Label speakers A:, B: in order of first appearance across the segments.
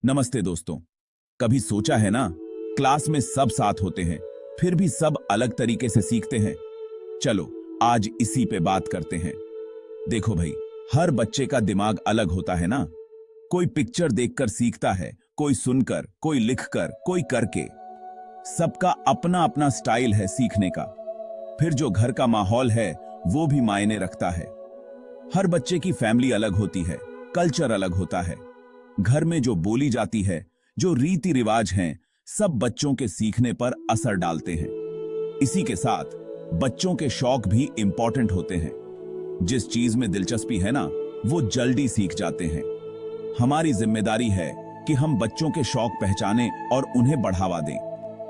A: नमस्ते दोस्तों। कभी सोचा है ना, क्लास में सब साथ होते हैं फिर भी सब अलग तरीके से सीखते हैं। चलो आज इसी पे बात करते हैं। देखो भाई, हर बच्चे का दिमाग अलग होता है ना। कोई पिक्चर देखकर सीखता है, कोई सुनकर, कोई लिखकर, कोई करके। सबका अपना अपना स्टाइल है सीखने का। फिर जो घर का माहौल है वो भी मायने रखता है। हर बच्चे की फैमिली अलग होती है, कल्चर अलग होता है। घर में जो बोली जाती है, जो रीति रिवाज हैं, सब बच्चों के सीखने पर असर डालते हैं। इसी के साथ बच्चों के शौक भी इंपॉर्टेंट होते हैं। जिस चीज में दिलचस्पी है ना, वो जल्दी सीख जाते हैं। हमारी जिम्मेदारी है कि हम बच्चों के शौक पहचानें और उन्हें बढ़ावा दें।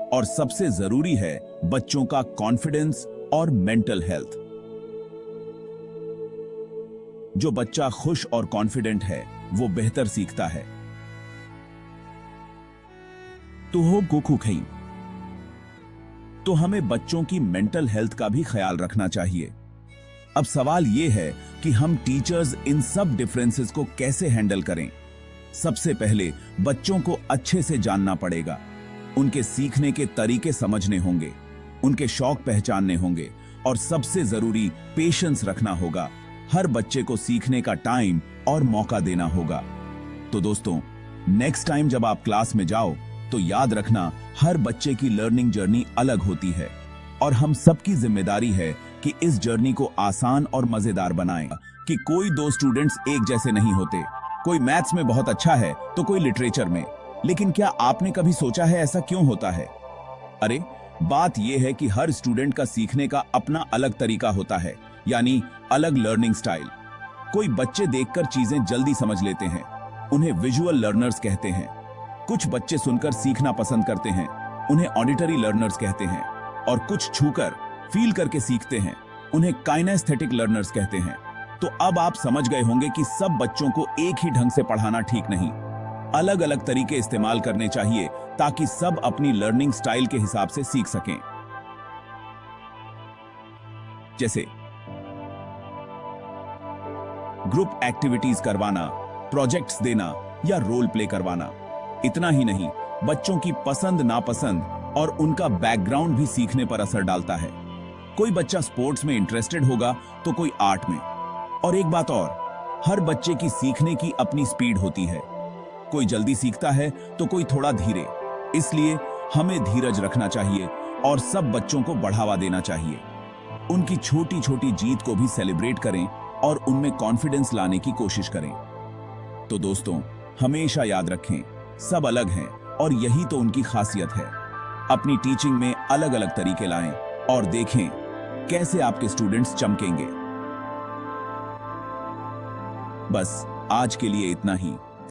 A: और सबसे जरूरी है बच्चों का कॉन्फिडेंस और मेंटल हेल्थ। जो बच्चा खुश और कॉन्फिडेंट है वो बेहतर सीखता है। तो हो गोखू खई। तो हमें बच्चों की मेंटल हेल्थ का भी ख्याल रखना चाहिए। अब सवाल यह है कि हम टीचर्स इन सब डिफरेंसेस को कैसे हैंडल करें। सबसे पहले बच्चों को अच्छे से जानना पड़ेगा। उनके सीखने के तरीके समझने होंगे, उनके शौक पहचानने होंगे और सबसे जरूरी पेशेंस रखना होगा। हर बच्चे को सीखने का टाइम और मौका देना होगा। तो दोस्तों, नेक्स्ट टाइम जब आप क्लास में जाओ तो याद रखना, हर बच्चे की लर्निंग जर्नी अलग होती है और हम सबकी जिम्मेदारी है कि इस जर्नी को आसान और मजेदार बनाएं। कि कोई दो स्टूडेंट्स एक जैसे नहीं होते। कोई मैथ्स में बहुत अच्छा है तो कोई लिटरेचर में। लेकिन क्या आपने कभी सोचा है ऐसा क्यों होता है? अरे, बात यह है कि हर स्टूडेंट का सीखने का अपना अलग तरीका होता है, यानी अलग लर्निंग स्टाइल। कोई बच्चे देखकर चीजें जल्दी समझ लेते हैं, उन्हें विजुअल लर्नर्स कहते हैं। कुछ बच्चे सुनकर सीखना पसंद करते हैं, उन्हें ऑडिटरी लर्नर्स कहते हैं। और कुछ छूकर, फील करके सीखते हैं, उन्हें काइनेस्थेटिक लर्नर्स कहते हैं। तो अब आप समझ गए होंगे कि सब बच्चों को एक ही ढंग से पढ़ाना ठीक नहीं। अलग अलग तरीके इस्तेमाल करने चाहिए ताकि सब अपनी लर्निंग स्टाइल के हिसाब से सीख सकें। जैसे ग्रुप एक्टिविटीज करवाना, प्रोजेक्ट्स देना या रोल प्ले करवाना। इतना ही नहीं, बच्चों की पसंद नापसंद और उनका बैकग्राउंड भी सीखने पर असर डालता है। कोई बच्चा स्पोर्ट्स में इंटरेस्टेड होगा तो कोई आर्ट में। और एक बात और, हर बच्चे की सीखने की अपनी स्पीड होती है। कोई जल्दी सीखता है तो कोई थोड़ा धीरे। इसलिए हमें धीरज रखना चाहिए और सब बच्चों को बढ़ावा देना चाहिए। उनकी छोटी छोटी जीत को भी सेलिब्रेट करें और उनमें कॉन्फिडेंस लाने की कोशिश करें। तो दोस्तों, हमेशा याद रखें, सब अलग हैं और यही तो उनकी खासियत है। अपनी टीचिंग में अलग अलग तरीके लाएं और देखें कैसे आपके स्टूडेंट्स चमकेंगे। बस आज के लिए इतना ही।